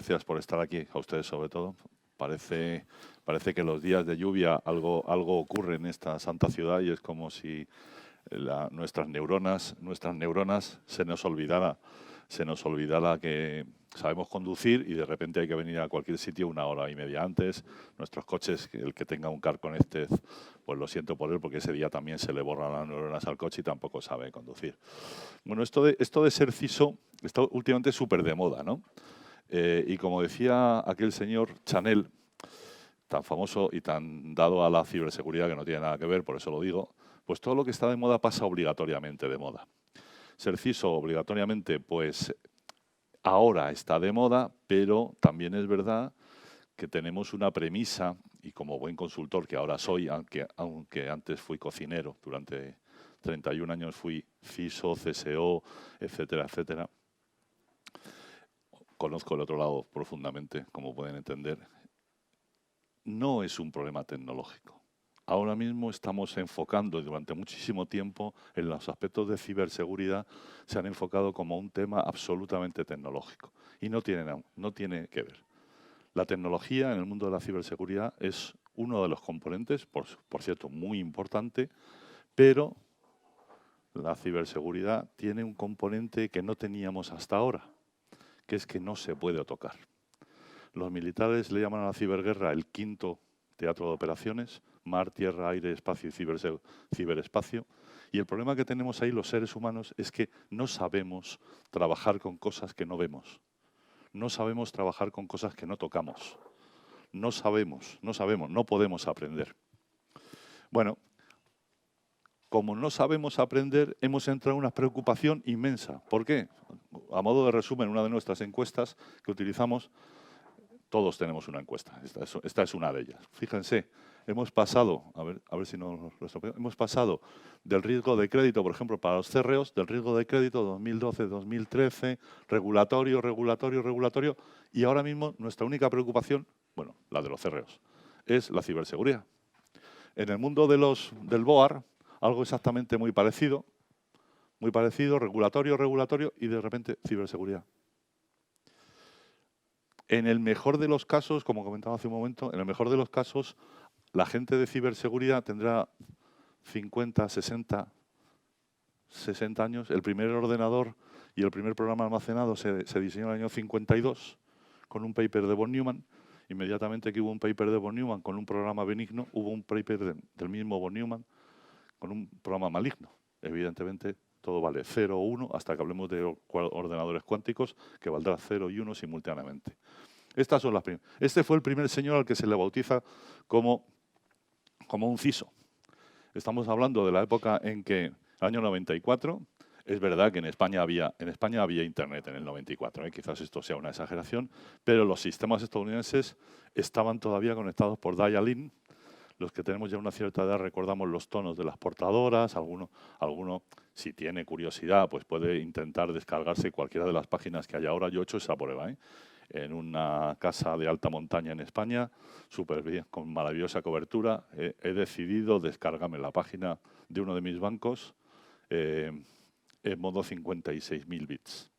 gracias por estar aquí, a ustedes sobre todo. Parece que los días de lluvia algo ocurre en esta santa ciudad y es como si nuestras neuronas se nos olvidara que sabemos conducir y de repente hay que venir a cualquier sitio 1 hora y media antes. Nuestros coches, el que tenga un Car Connected, pues lo siento por él, porque ese día también se le borran las neuronas al coche y tampoco sabe conducir. Bueno, esto de ser CISO está últimamente súper de moda, ¿no? Y como decía aquel señor Chanel, tan famoso y tan dado a la ciberseguridad que no tiene nada que ver, por eso lo digo, pues todo lo que está de moda pasa obligatoriamente de moda. Ser CISO obligatoriamente, pues ahora está de moda, pero también es verdad que tenemos una premisa, y como buen consultor que ahora soy, aunque antes fui cocinero, durante 31 años fui CISO, CSO, etcétera, etcétera. Conozco el otro lado profundamente, como pueden entender. No es un problema tecnológico. Ahora mismo estamos enfocando, durante muchísimo tiempo, en los aspectos de ciberseguridad, se han enfocado como un tema absolutamente tecnológico. Y no tiene que ver. La tecnología en el mundo de la ciberseguridad es uno de los componentes, por cierto, muy importante, pero la ciberseguridad tiene un componente que no teníamos hasta ahora, que es que no se puede tocar. Los militares le llaman a la ciberguerra el quinto teatro de operaciones: mar, tierra, aire, espacio y ciberespacio. Y el problema que tenemos ahí los seres humanos es que no sabemos trabajar con cosas que no vemos. No sabemos trabajar con cosas que no tocamos. No podemos aprender. Bueno, como no sabemos aprender, hemos entrado en una preocupación inmensa. ¿Por qué? A modo de resumen, una de nuestras encuestas que utilizamos, todos tenemos una encuesta, esta es una de ellas. Fíjense, hemos pasado, a ver si no lo estropeo, hemos pasado del riesgo de crédito, por ejemplo, para los CREOs, del riesgo de crédito 2012-2013, regulatorio, y ahora mismo nuestra única preocupación, bueno, la de los CREOs, es la ciberseguridad. En el mundo del BOAR, algo exactamente muy parecido, regulatorio, y de repente ciberseguridad. En el mejor de los casos, como comentaba hace un momento, en el mejor de los casos, la gente de ciberseguridad tendrá 50, 60 años. El primer ordenador y el primer programa almacenado se diseñó en el año 52 con un paper de von Neumann. Inmediatamente que hubo un paper de von Neumann con un programa benigno, hubo un paper del mismo von Neumann con un programa maligno. Evidentemente, todo vale 0 o 1, hasta que hablemos de ordenadores cuánticos, que valdrá 0 y 1 simultáneamente. Estas son las primeras. Este fue el primer señor al que se le bautiza como un CISO. Estamos hablando de la época en que, año 94, es verdad que en España había Internet en el 94, quizás esto sea una exageración, pero los sistemas estadounidenses estaban todavía conectados por dial-in. Los que tenemos ya una cierta edad recordamos los tonos de las portadoras. Alguno, si tiene curiosidad, pues puede intentar descargarse cualquiera de las páginas que hay ahora. Yo he hecho esa prueba, en una casa de alta montaña en España, súper bien, con maravillosa cobertura. He decidido descargarme la página de uno de mis bancos en modo 56.000 bits.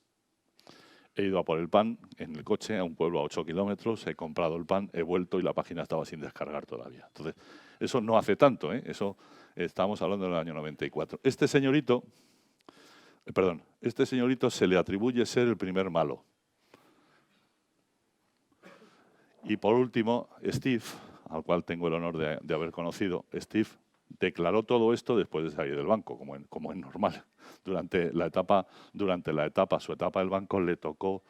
He ido a por el pan en el coche a un pueblo a 8 kilómetros, he comprado el pan, he vuelto y la página estaba sin descargar todavía. Entonces, eso no hace tanto, eso estamos hablando del año 94. Este señorito se le atribuye ser el primer malo. Y por último, Steve, al cual tengo el honor de haber conocido, Steve declaró todo esto después de salir del banco, como es normal. Durante su etapa del banco le tocó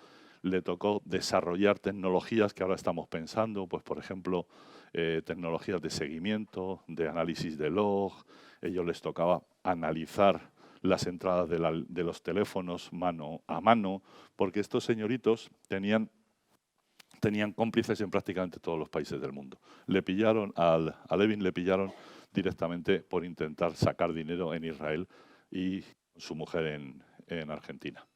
desarrollar tecnologías que ahora estamos pensando, pues por ejemplo, tecnologías de seguimiento, de análisis de log. Ellos les tocaba analizar las entradas de los teléfonos mano a mano, porque estos señoritos tenían cómplices en prácticamente todos los países del mundo. A Levin le pillaron directamente por intentar sacar dinero en Israel y su mujer en Argentina.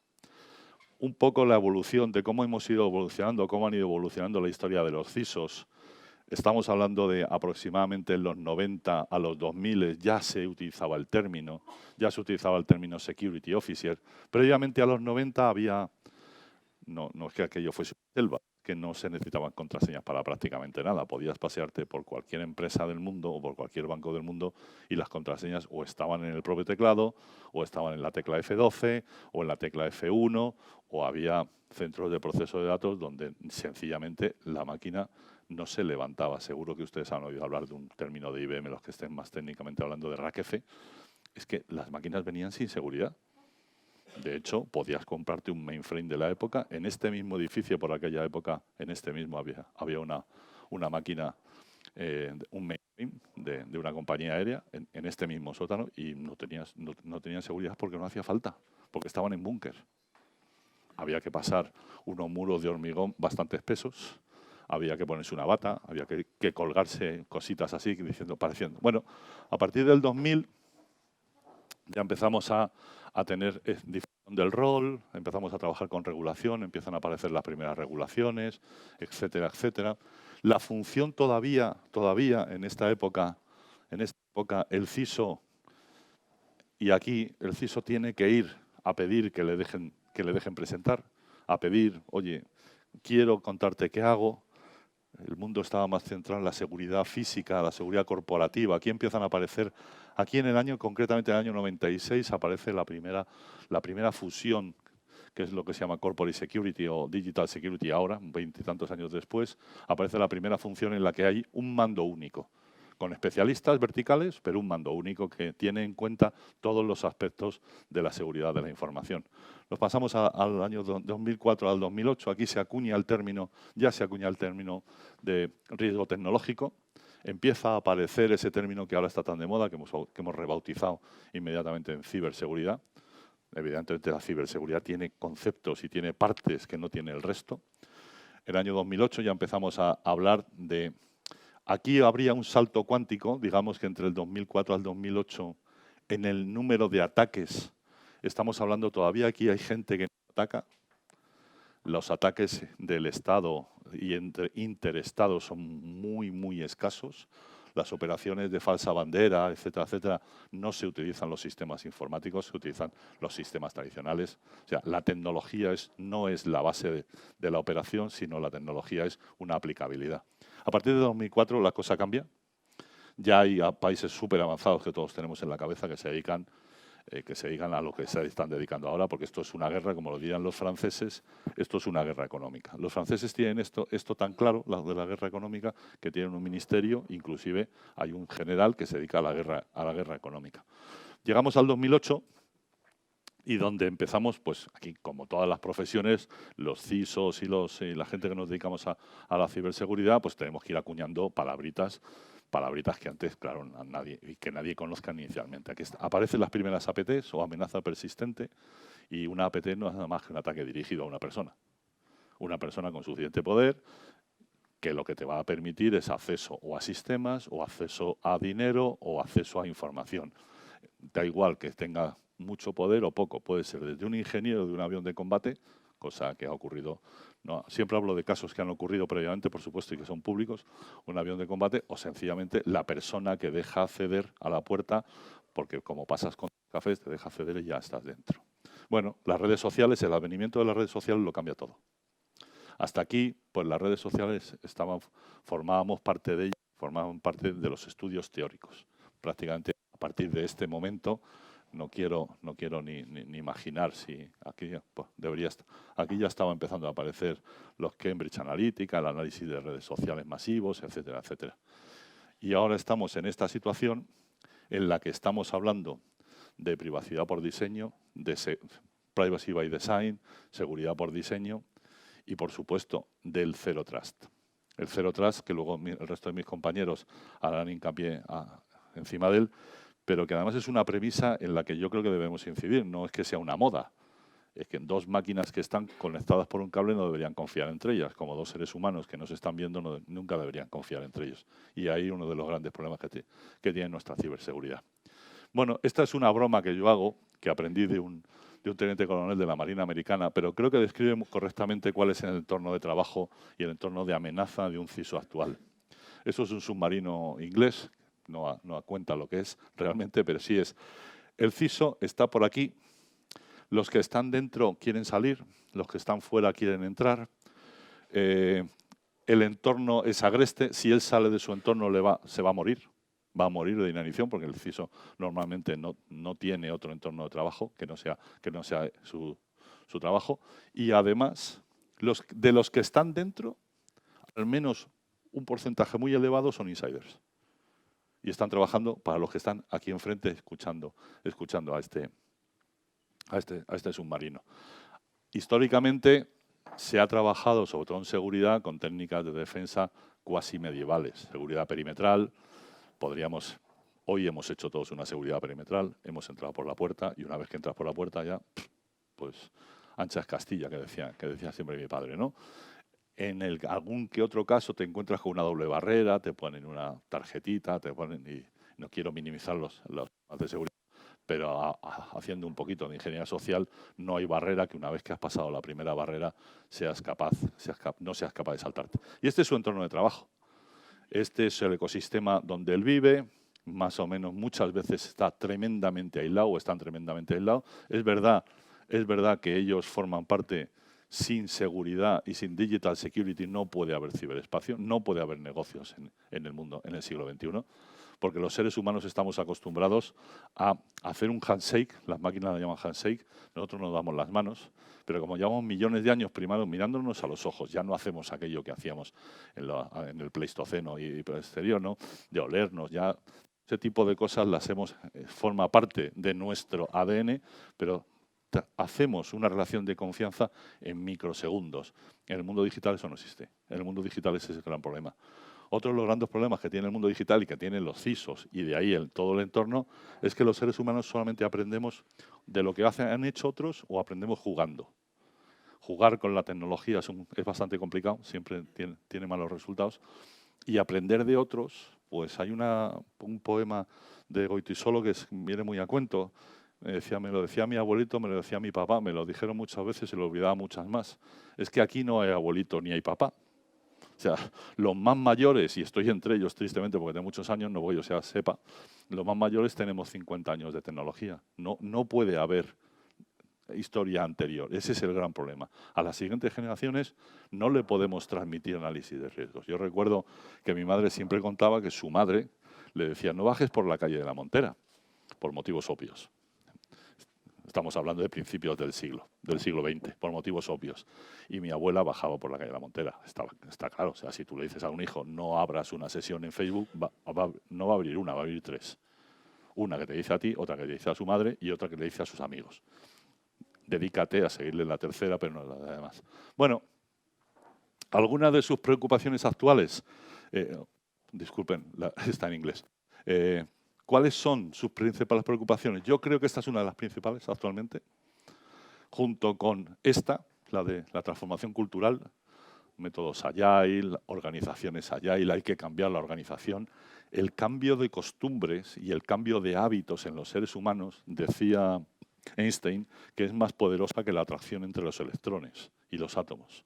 Un poco la evolución de cómo hemos ido evolucionando, cómo han ido evolucionando la historia de los CISOs. Estamos hablando de aproximadamente en los 90 a los 2000 ya se utilizaba el término Security Officer. Previamente a los 90 había, no es que aquello fuese selva, que no se necesitaban contraseñas para prácticamente nada. Podías pasearte por cualquier empresa del mundo o por cualquier banco del mundo y las contraseñas o estaban en el propio teclado, o estaban en la tecla F12, o en la tecla F1, o había centros de proceso de datos donde sencillamente la máquina no se levantaba. Seguro que ustedes han oído hablar de un término de IBM, los que estén más técnicamente hablando de RACF. Es que las máquinas venían sin seguridad. De hecho, podías comprarte un mainframe de la época. En este mismo edificio, por aquella época, en este mismo había una máquina, un mainframe de una compañía aérea en este mismo sótano, y no tenían seguridad porque no hacía falta, porque estaban en búnker. Había que pasar unos muros de hormigón bastante espesos, había que ponerse una bata, había que colgarse cositas así, pareciendo. Bueno, a partir del 2000 ya empezamos a tener difusión del rol, empezamos a trabajar con regulación, empiezan a aparecer las primeras regulaciones, etcétera, etcétera. La función todavía en esta época, el CISO, y aquí el CISO tiene que ir a pedir que le dejen presentar, a pedir, oye, quiero contarte qué hago. El mundo estaba más centrado en la seguridad física, la seguridad corporativa. Aquí empiezan a aparecer, aquí en el año, concretamente en el año 96, aparece la primera fusión, que es lo que se llama Corporate Security o Digital Security ahora, 20 y tantos años después. Aparece la primera función en la que hay un mando único, con especialistas verticales, pero un mando único que tiene en cuenta todos los aspectos de la seguridad de la información. Nos pasamos al año 2004 al 2008, aquí ya se acuña el término de riesgo tecnológico. Empieza a aparecer ese término que ahora está tan de moda, que hemos rebautizado inmediatamente en ciberseguridad. Evidentemente la ciberseguridad tiene conceptos y tiene partes que no tiene el resto. En el año 2008 ya empezamos a hablar de... Aquí habría un salto cuántico, digamos que entre el 2004 al 2008, en el número de ataques. Estamos hablando todavía, aquí hay gente que no ataca. Los ataques del Estado y interestados son muy, muy escasos. Las operaciones de falsa bandera, etcétera, etcétera, no se utilizan los sistemas informáticos, se utilizan los sistemas tradicionales. O sea, la tecnología no es la base de la operación, sino la tecnología es una aplicabilidad. A partir de 2004 la cosa cambia. Ya hay países súper avanzados que todos tenemos en la cabeza que se dedican a lo que se están dedicando ahora, porque esto es una guerra, como lo dirían los franceses, esto es una guerra económica. Los franceses tienen esto tan claro, la de la guerra económica, que tienen un ministerio, inclusive hay un general que se dedica a la guerra económica. Llegamos al 2008 y donde empezamos, pues aquí, como todas las profesiones, los CISOs y la gente que nos dedicamos a la ciberseguridad, pues tenemos que ir acuñando palabritas que antes, claro, que nadie conozca inicialmente. Aquí aparecen las primeras APTs o amenaza persistente, y una APT no es nada más que un ataque dirigido a una persona. Una persona con suficiente poder que lo que te va a permitir es acceso o a sistemas, o acceso a dinero, o acceso a información. Da igual que tenga mucho poder o poco, puede ser desde un ingeniero de un avión de combate, cosa que ha ocurrido. No, siempre hablo de casos que han ocurrido previamente, por supuesto, y que son públicos, un avión de combate, o sencillamente la persona que deja acceder a la puerta, porque como pasas con cafés, te deja acceder y ya estás dentro. Bueno, las redes sociales, el advenimiento de las redes sociales lo cambia todo. Hasta aquí, pues las redes sociales formábamos parte de ellas, formaban parte de los estudios teóricos. Prácticamente a partir de este momento, no quiero ni imaginar si aquí, pues, aquí ya estaba empezando a aparecer los Cambridge Analytica, el análisis de redes sociales masivos, etcétera, etcétera. Y ahora estamos en esta situación en la que estamos hablando de privacidad por diseño, de privacy by design, seguridad por diseño, y, por supuesto, del Zero Trust. El Zero Trust, que luego el resto de mis compañeros harán hincapié encima de él, pero que además es una premisa en la que yo creo que debemos incidir. No es que sea una moda, es que dos máquinas que están conectadas por un cable no deberían confiar entre ellas. Como dos seres humanos que no se están viendo, nunca deberían confiar entre ellos. Y ahí uno de los grandes problemas que tiene nuestra ciberseguridad. Bueno, esta es una broma que yo hago, que aprendí de un teniente coronel de la Marina Americana, pero creo que describe correctamente cuál es el entorno de trabajo y el entorno de amenaza de un CISO actual. Eso es un submarino inglés, no cuenta lo que es realmente, pero sí es. El CISO está por aquí, los que están dentro quieren salir, los que están fuera quieren entrar. el entorno es agreste, si él sale de su entorno se va a morir. Va a morir de inanición porque el CISO normalmente no tiene otro entorno de trabajo que no sea su trabajo. Y además, de los que están dentro, al menos un porcentaje muy elevado son insiders. Y están trabajando para los que están aquí enfrente escuchando a este submarino. Históricamente se ha trabajado, sobre todo en seguridad, con técnicas de defensa cuasi medievales. Seguridad perimetral, hoy hemos hecho todos una seguridad perimetral, hemos entrado por la puerta y una vez que entras por la puerta ya, pues ancha es Castilla, que decía siempre mi padre, ¿no? En algún que otro caso te encuentras con una doble barrera, te ponen una tarjetita, y no quiero minimizar los de seguridad, pero haciendo un poquito de ingeniería social, no hay barrera que una vez que has pasado la primera barrera no seas capaz de saltarte. Y este es su entorno de trabajo. Este es el ecosistema donde él vive, más o menos muchas veces está tremendamente aislado o están tremendamente aislados. Es verdad que ellos forman parte. Sin seguridad y sin digital security no puede haber ciberespacio, no puede haber negocios en el mundo en el siglo XXI, porque los seres humanos estamos acostumbrados a hacer un handshake, las máquinas lo llaman handshake, nosotros nos damos las manos, pero como llevamos millones de años primero mirándonos a los ojos, ya no hacemos aquello que hacíamos en el Pleistoceno y posterior, ¿no? De olernos, ya ese tipo de cosas forma parte de nuestro ADN, pero hacemos una relación de confianza en microsegundos. En el mundo digital eso no existe. En el mundo digital ese es el gran problema. Otro de los grandes problemas que tiene el mundo digital y que tienen los CISOs y de ahí todo el entorno es que los seres humanos solamente aprendemos de lo que han hecho otros o aprendemos jugando. Jugar con la tecnología es bastante complicado, siempre tiene malos resultados. Y aprender de otros, pues hay un poema de Goytisolo que viene muy a cuento. Me lo decía mi abuelito, me lo decía mi papá, me lo dijeron muchas veces y lo olvidaba muchas más. Es que aquí no hay abuelito ni hay papá. O sea, los más mayores, y estoy entre ellos tristemente porque tengo muchos años, no voy, o sea, sepa, los más mayores tenemos 50 años de tecnología. No puede haber historia anterior. Ese es el gran problema. A las siguientes generaciones no le podemos transmitir análisis de riesgos. Yo recuerdo que mi madre siempre contaba que su madre le decía, no bajes por la calle de la Montera, por motivos obvios. Estamos hablando de principios del siglo XX, por motivos obvios. Y mi abuela bajaba por la calle de la Montera. Está claro, o sea, si tú le dices a un hijo, no abras una sesión en Facebook, no va a abrir una, va a abrir tres. Una que te dice a ti, otra que te dice a su madre y otra que le dice a sus amigos. Dedícate a seguirle la tercera, pero no la demás. Bueno, algunas de sus preocupaciones actuales, disculpen, está en inglés. ¿Cuáles son sus principales preocupaciones? Yo creo que esta es una de las principales actualmente, junto con esta, la de la transformación cultural, métodos Agile, organizaciones Agile, hay que cambiar la organización. El cambio de costumbres y el cambio de hábitos en los seres humanos, decía Einstein, que es más poderosa que la atracción entre los electrones y los átomos.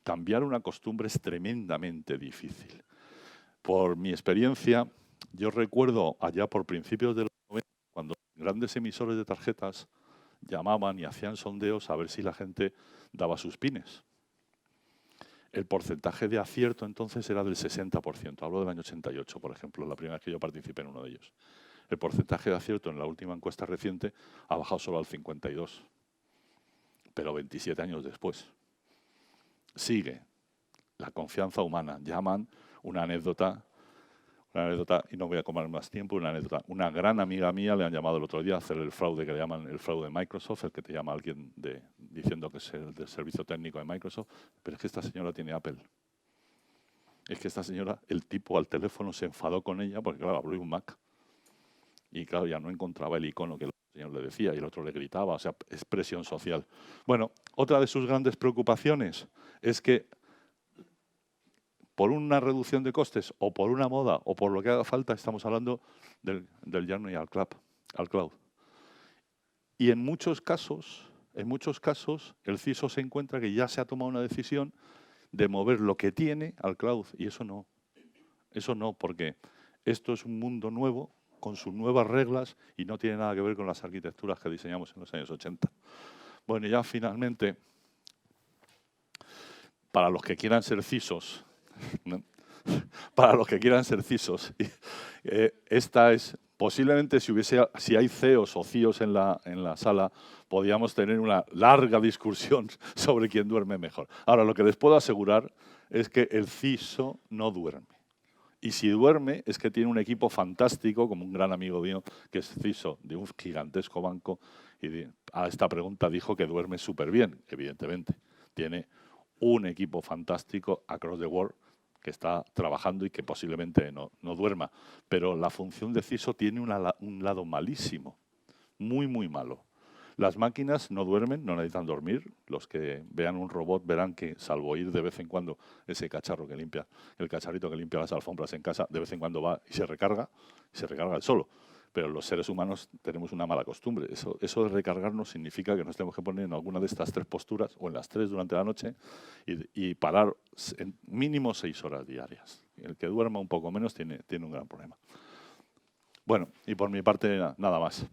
Cambiar una costumbre es tremendamente difícil. Por mi experiencia, yo recuerdo allá por principios de los 90, cuando grandes emisores de tarjetas llamaban y hacían sondeos a ver si la gente daba sus pines. El porcentaje de acierto entonces era del 60%. Hablo del año 88, por ejemplo, la primera vez que yo participé en uno de ellos. El porcentaje de acierto en la última encuesta reciente ha bajado solo al 52%, pero 27 años después. Sigue la confianza humana. Llaman una anécdota, y no voy a comer más tiempo, una anécdota. Una gran amiga mía le han llamado el otro día a hacer el fraude que le llaman el fraude de Microsoft, el que te llama alguien diciendo que es el del servicio técnico de Microsoft, pero es que esta señora tiene Apple. Es que esta señora, el tipo al teléfono se enfadó con ella porque, claro, abrió un Mac. Y, claro, ya no encontraba el icono que el señor le decía y el otro le gritaba, o sea, es presión social. Bueno, otra de sus grandes preocupaciones es que por una reducción de costes o por una moda o por lo que haga falta, estamos hablando del journey al cloud. Y en muchos casos, el CISO se encuentra que ya se ha tomado una decisión de mover lo que tiene al cloud. Y eso no, porque esto es un mundo nuevo, con sus nuevas reglas y no tiene nada que ver con las arquitecturas que diseñamos en los años 80. Bueno, ya finalmente, para los que quieran ser CISOs, ¿no? Para los que quieran ser CISOs, esta es, posiblemente si hay CEOs o CIOs en la sala, podríamos tener una larga discusión sobre quién duerme mejor. Ahora, lo que les puedo asegurar es que el CISO no duerme. Y si duerme, es que tiene un equipo fantástico, como un gran amigo mío, que es CISO de un gigantesco banco, y a esta pregunta dijo que duerme súper bien, evidentemente. Tiene un equipo fantástico across the world que está trabajando y que posiblemente no duerma. Pero la función de CISO tiene un lado malísimo, muy, muy malo. Las máquinas no duermen, no necesitan dormir. Los que vean un robot verán que, salvo ir de vez en cuando ese cacharro que limpia, el cacharrito que limpia las alfombras en casa, de vez en cuando va y se recarga el solo. Pero los seres humanos tenemos una mala costumbre. Eso de recargarnos significa que nos tenemos que poner en alguna de estas 3 posturas, o en las 3 durante la noche, y parar en mínimo 6 horas diarias. El que duerma un poco menos tiene un gran problema. Bueno, y por mi parte, nada más.